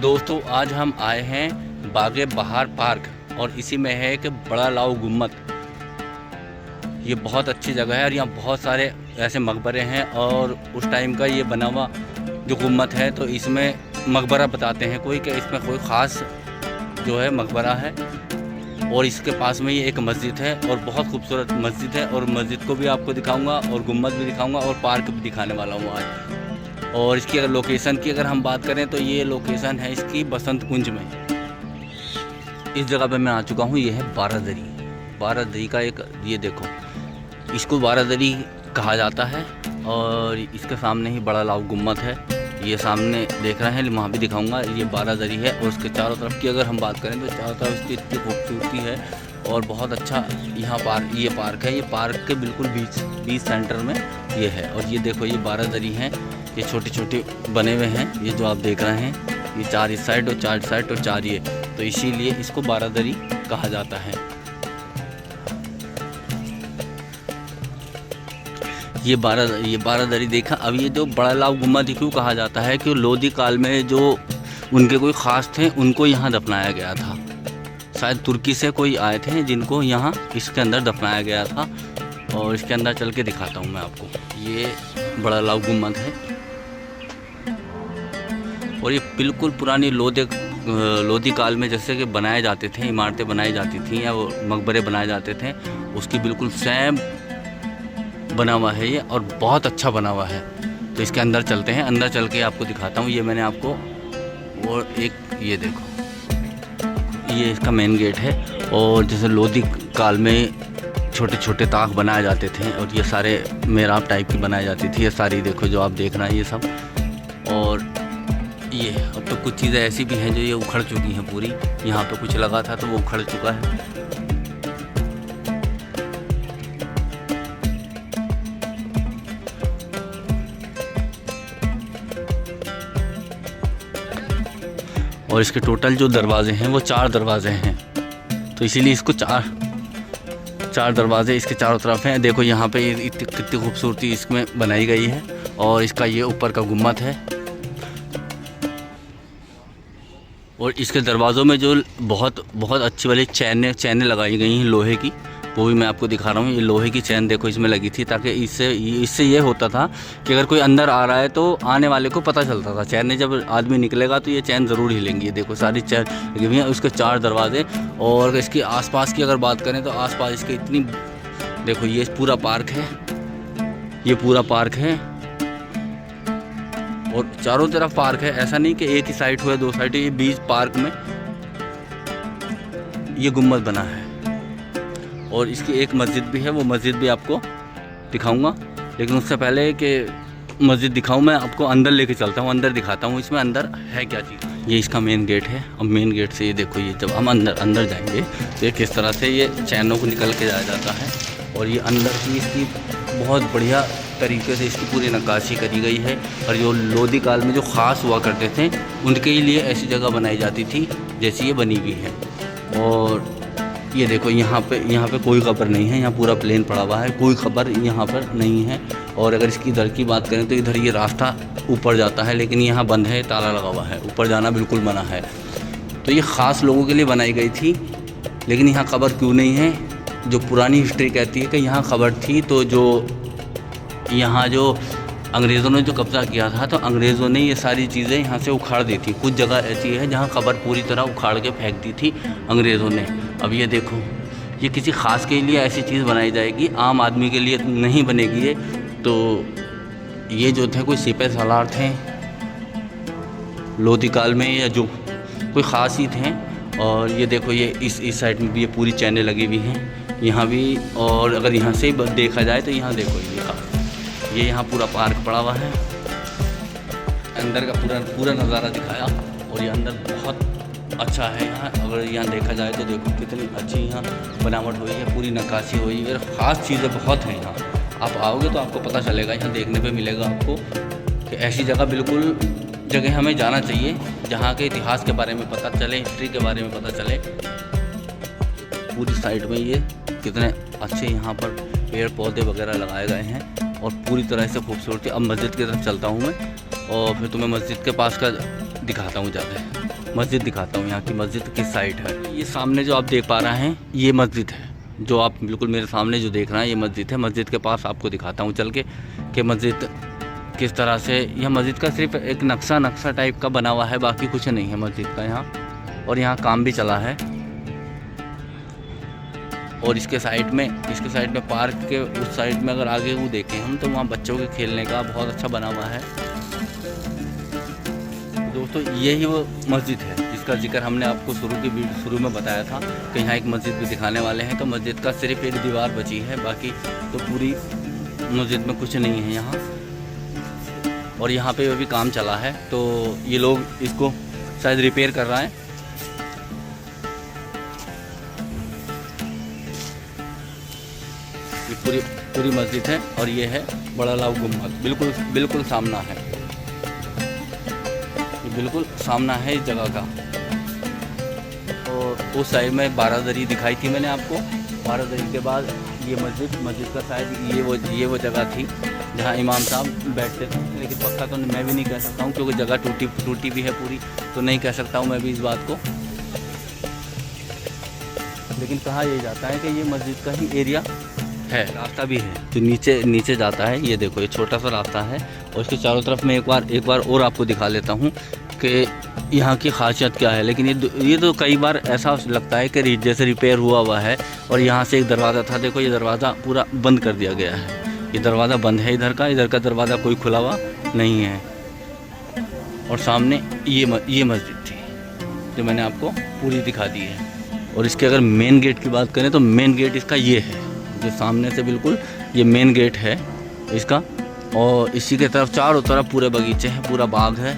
दोस्तों आज हम आए हैं बागे बहार पार्क और इसी में है एक बड़ा लाव गुम्मद। ये बहुत अच्छी जगह है और यहाँ बहुत सारे ऐसे मकबरे हैं और उस टाइम का ये बना हुआ जो गुम्मद है, तो इसमें मकबरा बताते हैं कोई कि इसमें कोई ख़ास जो है मकबरा है। और इसके पास में ये एक मस्जिद है और बहुत खूबसूरत मस्जिद है और मस्जिद को भी आपको दिखाऊंगा और गुम्मद भी दिखाऊंगा और पार्क भी दिखाने वाला हूँ आज। और इसकी अगर लोकेशन की अगर हम बात करें तो ये लोकेशन है इसकी बसंत कुंज में। इस जगह पे मैं आ चुका हूँ। ये है बारादरी। बारादरी का एक ये देखो, इसको बारादरी कहा जाता है और इसके सामने ही बड़ा लाव गुम्मद है। ये सामने देख रहे हैं, वहाँ भी दिखाऊंगा। ये बारादरी है और उसके चारों तरफ की अगर हम बात करें तो चारों तरफ इसकी इतनी खूबसूरती है और बहुत अच्छा यहाँ ये पार्क है। ये पार्क के बिल्कुल बीच सेंटर में ये है। और ये देखो ये बारादरी हैं, ये छोटे छोटे बने हुए हैं। ये जो आप देख रहे हैं ये 4 इस साइड और 4 इस साइड और 4 ये, तो इसीलिए इसको बारादरी कहा जाता है। ये बारादरी देखा। अब ये जो बड़ा लाव गुम्मद क्यों कहा जाता है कि लोधी काल में जो उनके कोई ख़ास थे उनको यहाँ दफनाया गया था। शायद तुर्की से कोई आए थे जिनको यहाँ इसके अंदर दफनाया गया था। और इसके अंदर चल के दिखाता हूँ मैं आपको। ये बड़ा लाव गुम्मद है और ये बिल्कुल पुरानी लोधी काल में जैसे कि बनाए जाते थे, इमारतें बनाई जाती थी या वो मकबरे बनाए जाते थे, उसकी बिल्कुल सेम बना हुआ है ये और बहुत अच्छा बना हुआ है। तो इसके अंदर चलते हैं, अंदर चल के आपको दिखाता हूँ। ये मैंने आपको और एक ये देखो, ये इसका मेन गेट है। और जैसे लोधी काल में छोटे छोटे ताक बनाए जाते थे और ये सारे मेहराब टाइप की बनाई जाती थी। ये सारी देखो जो आप देख रहे हैं ये सब। और ये अब तो कुछ चीज़ें ऐसी भी हैं जो ये उखड़ चुकी हैं पूरी। यहाँ पे कुछ लगा था तो वो उखड़ चुका है। और इसके टोटल जो दरवाजे हैं वो 4 दरवाजे हैं, तो इसीलिए इसको चार दरवाजे इसके चारों तरफ हैं। देखो यहाँ पे कितनी खूबसूरती इसमें बनाई गई है। और इसका ये ऊपर का गुम्मद है और इसके दरवाज़ों में जो बहुत अच्छी वाली चैनें लगाई गई हैं लोहे की, वो भी मैं आपको दिखा रहा हूँ। ये लोहे की चैन देखो इसमें लगी थी ताकि इससे ये होता था कि अगर कोई अंदर आ रहा है तो आने वाले को पता चलता था। चैन जब आदमी निकलेगा तो ये चैन ज़रूर हिलेंगी। ये देखो सारी चैन लगी हुई हैं। उसके 4 दरवाजे। और इसके आसपास की अगर बात करें तो आसपास इसके इतनी देखो, ये पूरा पार्क है, ये पूरा पार्क है और चारों तरफ पार्क है। ऐसा नहीं कि एक ही साइड हो या 2 साइड, ये बीच पार्क में ये गुम्मद बना है। और इसकी एक मस्जिद भी है, वो मस्जिद भी आपको दिखाऊंगा। लेकिन उससे पहले कि मस्जिद दिखाऊं मैं आपको अंदर लेके चलता हूँ, अंदर दिखाता हूँ इसमें अंदर है क्या चीज़। ये इसका मेन गेट है। अब मेन गेट से ये देखो, ये जब हम अंदर जाएंगे तो ये किस तरह से ये चैनों को निकल के जाया जाता है। और ये अंदर की इसकी बहुत बढ़िया तरीके से इसकी पूरी नक्काशी करी गई है। और जो लोधी काल में जो ख़ास हुआ करते थे उनके लिए ऐसी जगह बनाई जाती थी जैसी ये बनी हुई है। और ये देखो यहाँ पे कोई खबर नहीं है, यहाँ पूरा प्लेन पड़ा हुआ है, कोई खबर यहाँ पर नहीं है। और अगर इसकी इधर की बात करें तो इधर ये रास्ता ऊपर जाता है, लेकिन यहाँ बंद है, ताला लगा हुआ है, ऊपर जाना बिल्कुल मना है। तो ये ख़ास लोगों के लिए बनाई गई थी। लेकिन यहाँ खबर क्यों नहीं है? जो पुरानी हिस्ट्री कहती है कि यहाँ खबर थी, तो यहाँ जो अंग्रेज़ों ने जो कब्ज़ा किया था तो अंग्रेज़ों ने ये सारी चीज़ें यहाँ से उखाड़ दी थी। कुछ जगह ऐसी है जहाँ खबर पूरी तरह उखाड़ के फेंक दी थी अंग्रेज़ों ने। अब ये देखो, ये किसी ख़ास के लिए ऐसी चीज़ बनाई जाएगी, आम आदमी के लिए नहीं बनेगी ये। तो ये जो थे कोई सिपह सालार थे लोधी काल में या जो कोई ख़ास ही थे। और ये देखो ये इस साइड में भी ये पूरी चैनें लगी हुई हैं यहाँ भी। और अगर यहाँ से देखा जाए तो यहाँ देखो ये यहाँ पूरा पार्क पड़ा हुआ है। अंदर का पूरा नज़ारा दिखाया। और ये अंदर बहुत अच्छा है यहाँ। अगर यहाँ देखा जाए तो देखो कितनी अच्छी यहाँ बनावट हुई है, पूरी नक्काशी हुई है। ख़ास चीज़ें बहुत हैं यहाँ। आप आओगे तो आपको पता चलेगा, यहाँ देखने पे मिलेगा आपको कि ऐसी जगह हमें जाना चाहिए जहाँ के इतिहास के बारे में पता चले, हिस्ट्री के बारे में पता चले। पूरी साइड में ये कितने अच्छे यहाँ पर पेड़ पौधे वगैरह लगाए गए हैं और पूरी तरह से खूबसूरती। अब मस्जिद की तरफ चलता हूँ मैं और फिर तुम्हें मस्जिद के पास का दिखाता हूँ ज़्यादा, मस्जिद दिखाता हूँ यहाँ की मस्जिद किस साइड है। ये सामने जो आप देख पा रहे हैं ये मस्जिद है, जो आप बिल्कुल मेरे सामने जो देख रहे हैं ये मस्जिद है। मस्जिद के पास आपको दिखाता हूँ चल के कि मस्जिद किस तरह से, यह मस्जिद का सिर्फ एक नक्शा टाइप का बना हुआ है, बाकी कुछ नहीं है मस्जिद का यहाँ। और यहाँ काम भी चला है। और इसके साइड में पार्क के उस साइड में अगर आगे वो देखें हम तो वहाँ बच्चों के खेलने का बहुत अच्छा बना हुआ है। दोस्तों यही वो मस्जिद है जिसका जिक्र हमने आपको शुरू में बताया था कि यहाँ एक मस्जिद भी दिखाने वाले हैं। तो मस्जिद का सिर्फ एक दीवार बची है, बाकी तो पूरी मस्जिद में कुछ नहीं है यहाँ। और यहाँ पे अभी काम चला है, तो ये लोग इसको शायद रिपेयर कर रहा है। ये पूरी मस्जिद है और ये है बड़ा लाल गुम्बद, बिल्कुल सामना है, ये बिल्कुल सामना है इस जगह का। और उस साइड में बारादरी दिखाई थी मैंने आपको। बारादरी के बाद ये मस्जिद का शायद ये वो जगह थी जहाँ इमाम साहब बैठते थे, लेकिन पक्का तो मैं भी नहीं कह सकता हूँ क्योंकि जगह टूटी भी है पूरी, तो नहीं कह सकता हूँ मैं भी इस बात को। लेकिन कहा यह जाता है कि ये मस्जिद का ही एरिया है। रास्ता भी है जो नीचे जाता है, ये देखो ये छोटा सा रास्ता है। और इसके चारों तरफ मैं एक बार और आपको दिखा लेता हूँ कि यहाँ की खासियत क्या है। लेकिन ये तो कई बार ऐसा लगता है कि जैसे रिपेयर हुआ है। और यहाँ से एक दरवाज़ा था, देखो ये दरवाज़ा पूरा बंद कर दिया गया है, ये दरवाज़ा बंद है इधर का दरवाज़ा कोई खुला हुआ नहीं है। और सामने ये मस्जिद थी जो मैंने आपको पूरी दिखा दी है। और इसके अगर मेन गेट की बात करें तो मेन गेट इसका ये है, जो सामने से बिल्कुल ये मेन गेट है इसका। और इसी के तरफ चारों तरफ पूरे बगीचे हैं, पूरा बाग है।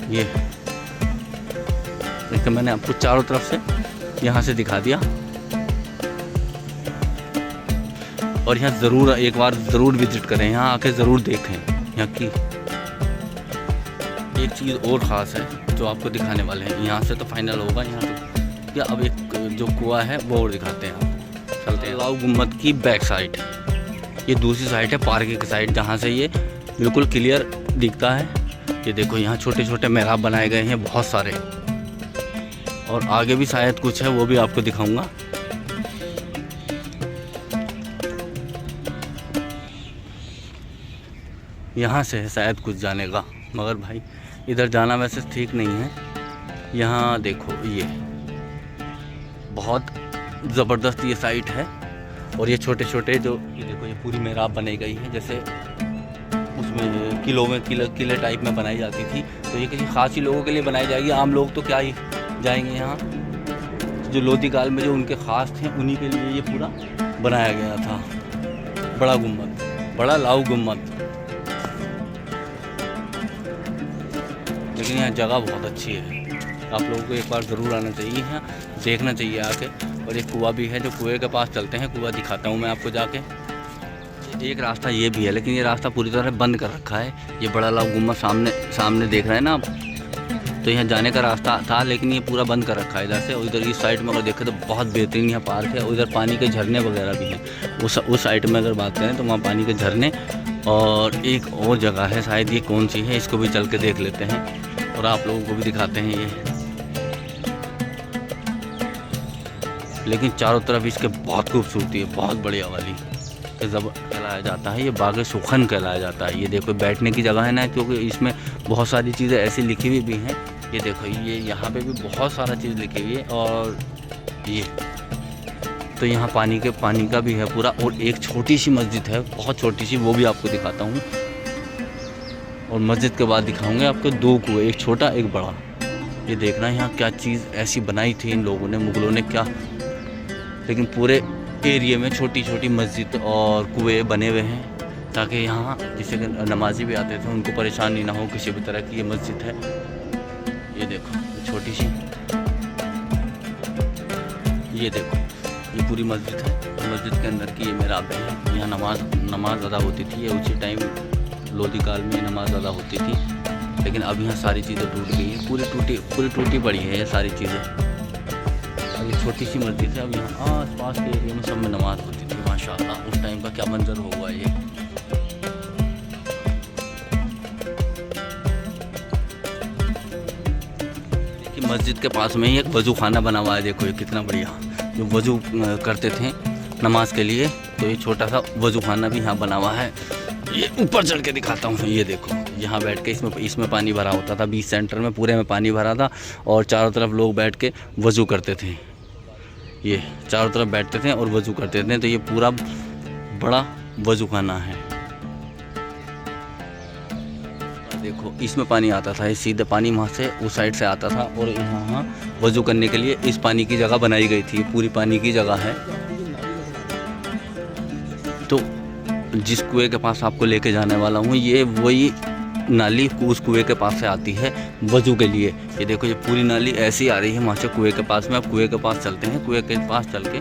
ये देखिए मैंने आपको चारों तरफ से यहाँ से दिखा दिया। और यहाँ एक बार ज़रूर विजिट करें, यहाँ आके ज़रूर देखें यहाँ की। एक चीज़ और ख़ास है जो आपको दिखाने वाले हैं, यहाँ से तो फाइनल होगा। यहाँ तो क्या अब एक जो कुआं है वो और दिखाते हैं आप, चलते हैं। लाल गुम्बद की बैक साइड, ये दूसरी साइड है पार्क की साइड, जहाँ से ये बिल्कुल क्लियर दिखता है। ये देखो यहाँ छोटे छोटे मेहराब बनाए गए हैं बहुत सारे। और आगे भी शायद कुछ है, वो भी आपको दिखाऊंगा। यहाँ से है शायद कुछ जाने का, मगर भाई इधर जाना वैसे ठीक नहीं है। यहाँ देखो ये बहुत ज़बरदस्त ये साइट है। और ये छोटे छोटे जो ये देखो ये पूरी मेहराब बनाई गई है, जैसे उसमें किले टाइप में बनाई जाती थी। तो ये किसी खास ही लोगों के लिए बनाई जाएगी, आम लोग तो क्या ही जाएंगे यहाँ। जो लोधी काल में जो उनके ख़ास थे उन्हीं के लिए ये पूरा बनाया गया था। बड़ा गुम्बद, बड़ा लाऊ गुम्बद। लेकिन यहाँ जगह बहुत अच्छी है, आप लोगों को एक बार ज़रूर आना चाहिए, यहाँ देखना चाहिए आके। और एक कुआं भी है, जो कुएं के पास चलते हैं, कुआं दिखाता हूँ मैं आपको जाके। एक रास्ता ये भी है, लेकिन ये रास्ता पूरी तरह बंद कर रखा है। ये बड़ा लाल गुम्बद सामने देख रहे हैं ना आप, तो यहाँ जाने का रास्ता था, लेकिन ये पूरा बंद कर रखा है इधर से। और इधर इस साइड में अगर देखें तो बहुत बेहतरीन यहाँ पार्क है। उधर पानी के झरने वगैरह भी हैं। उस साइड में अगर बात करें तो वहाँ पानी के झरने। और एक और जगह है, शायद ये कौन सी है, इसको भी चल के देख लेते हैं और आप लोगों को भी दिखाते हैं ये। लेकिन चारों तरफ इसके बहुत खूबसूरती है, बहुत बढ़िया वाली। जब कहलाया जाता है ये बाग सुखन कहलाया जाता है। ये देखो बैठने की जगह है ना, क्योंकि इसमें बहुत सारी चीज़ें ऐसी लिखी हुई भी हैं। ये देखो ये यहाँ पे भी बहुत सारा चीज़ लिखी हुई है। और ये तो यहाँ पानी का भी है पूरा। और एक छोटी सी मस्जिद है, बहुत छोटी सी, वो भी आपको दिखाता हूँ। और मस्जिद के बाद दिखाऊंगे आपको दो कुएँ, एक छोटा एक बड़ा। ये देखना यहाँ क्या चीज़ ऐसी बनाई थी इन लोगों ने, मुगलों ने क्या। लेकिन पूरे एरिया में छोटी छोटी मस्जिद और कुएँ बने हुए हैं, ताकि यहाँ जिससे नमाजी भी आते थे उनको परेशानी ना हो किसी भी तरह की। ये मस्जिद है, ये देखो छोटी सी, ये देखो ये पूरी मस्जिद है। तो मस्जिद के अंदर की ये मेहराबें हैं, यहाँ नमाज अदा होती थी। ये उसी टाइम लोधी काल में नमाज अदा होती थी। लेकिन अब यहाँ सारी चीज़ें टूट गई हैं, पूरी टूटी पड़ी है ये सारी चीज़ें। अब ये छोटी सी मस्जिद है। अब यहाँ आस पास के एरिया में सब में नमाज होती थी, माशाअल्लाह। उस टाइम का क्या मंजर होगा ये। मस्जिद के पास में ही एक वज़ू खाना बना हुआ है। देखो ये कितना बढ़िया, जो वज़ू करते थे नमाज के लिए, तो ये छोटा सा वज़ू खाना भी यहाँ बना हुआ है। ये ऊपर चढ़ के दिखाता हूँ। ये देखो यहाँ बैठ के इसमें पानी भरा होता था, बीच सेंटर में पूरे में पानी भरा था और चारों तरफ लोग बैठ के वज़ू करते थे। ये चारों तरफ बैठते थे और वज़ू करते थे। तो ये पूरा बड़ा वज़ू खाना है। देखो इसमें पानी आता था, ये सीधे पानी वहाँ से उस साइड से आता था और यहाँ वज़ू करने के लिए इस पानी की जगह बनाई गई थी। पूरी पानी की जगह है। तो जिस कुएं के पास आपको लेके जाने वाला हूँ, ये वही नाली उस कुएं के पास से आती है वज़ू के लिए। ये देखो ये पूरी नाली ऐसी आ रही है वहाँ से कुएं के पास में। अब कुएं के पास चलते हैं। कुएं के पास चल के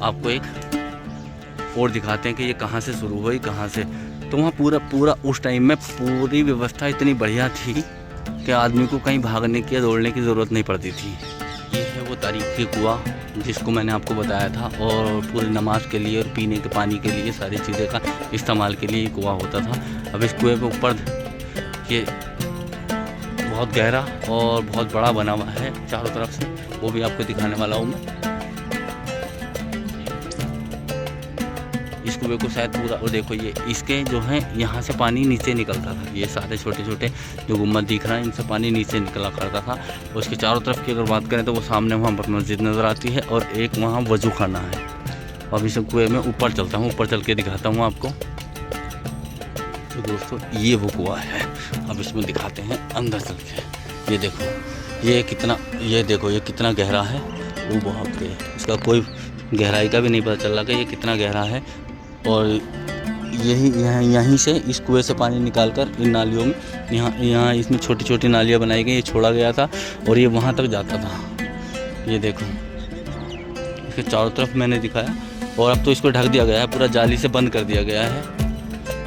आपको एक और दिखाते हैं कि ये कहाँ से शुरू हुई, कहाँ से। तो वहाँ पूरा उस टाइम में पूरी व्यवस्था इतनी बढ़िया थी कि आदमी को कहीं भागने की या दौड़ने की ज़रूरत नहीं पड़ती थी। ये है वो तारीखी कुआं जिसको मैंने आपको बताया था, और पूरी नमाज के लिए और पीने के पानी के लिए सारी चीज़ें का इस्तेमाल के लिए ये कुआं होता था। अब इस कुएं पे ऊपर ये बहुत गहरा और बहुत बड़ा बना हुआ है चारों तरफ से, वो भी आपको दिखाने वाला हूँ मैं। इस कुएं को शायद पूरा, और देखो ये इसके जो है यहाँ से पानी नीचे निकलता था। ये सारे छोटे छोटे जो गुम्बद दिख रहा है इनसे पानी नीचे निकला करता था। और उसके चारों तरफ की अगर बात करें तो वो सामने वहाँ पर मस्जिद नज़र आती है और एक वहाँ वज़ू खाना है। अब इस कुएं में ऊपर चलता हूँ, ऊपर चल के दिखाता हूँ आपको। तो दोस्तों ये वो कुआं है। अब इसमें दिखाते हैं अंदर चल के। ये देखो ये कितना, ये देखो ये कितना गहरा है। वो बहुत रे, इसका कोई गहराई का भी नहीं पता चल रहा कि ये कितना गहरा है। और यहीं से इस कुएं से पानी निकाल कर इन नालियों में, यहाँ इसमें छोटी छोटी नालियाँ बनाई गई, ये छोड़ा गया था और ये वहाँ तक जाता था। ये देखो इसके चारों तरफ मैंने दिखाया। और अब तो इसको ढक दिया गया है, पूरा जाली से बंद कर दिया गया है,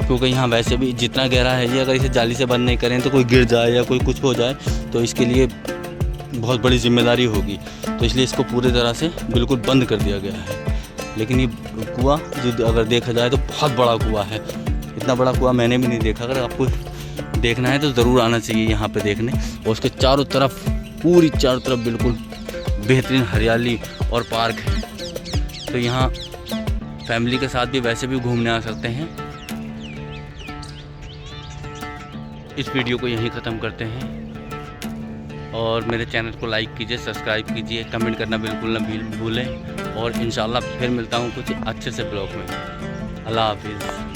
क्योंकि यहाँ वैसे भी जितना गहरा है ये, अगर इसे जाली से बंद नहीं करें तो कोई गिर जाए या कोई कुछ हो जाए तो इसके लिए बहुत बड़ी जिम्मेदारी होगी। तो इसलिए इसको पूरी तरह से बिल्कुल बंद कर दिया गया है। लेकिन ये कुआं जो अगर देखा जाए तो बहुत बड़ा कुआं है। इतना बड़ा कुआं मैंने भी नहीं देखा। अगर आपको देखना है तो ज़रूर आना चाहिए यहाँ पे देखने। और उसके चारों तरफ, पूरी चारों तरफ बिल्कुल बेहतरीन हरियाली और पार्क है। तो यहाँ फैमिली के साथ भी वैसे भी घूमने आ सकते हैं। इस वीडियो को यहीं ख़त्म करते हैं और मेरे चैनल को लाइक कीजिए, सब्सक्राइब कीजिए, कमेंट करना बिल्कुल ना भूलें। और इंशाल्लाह फिर मिलता हूँ कुछ अच्छे से ब्लॉग में। अल्लाह हाफिज़।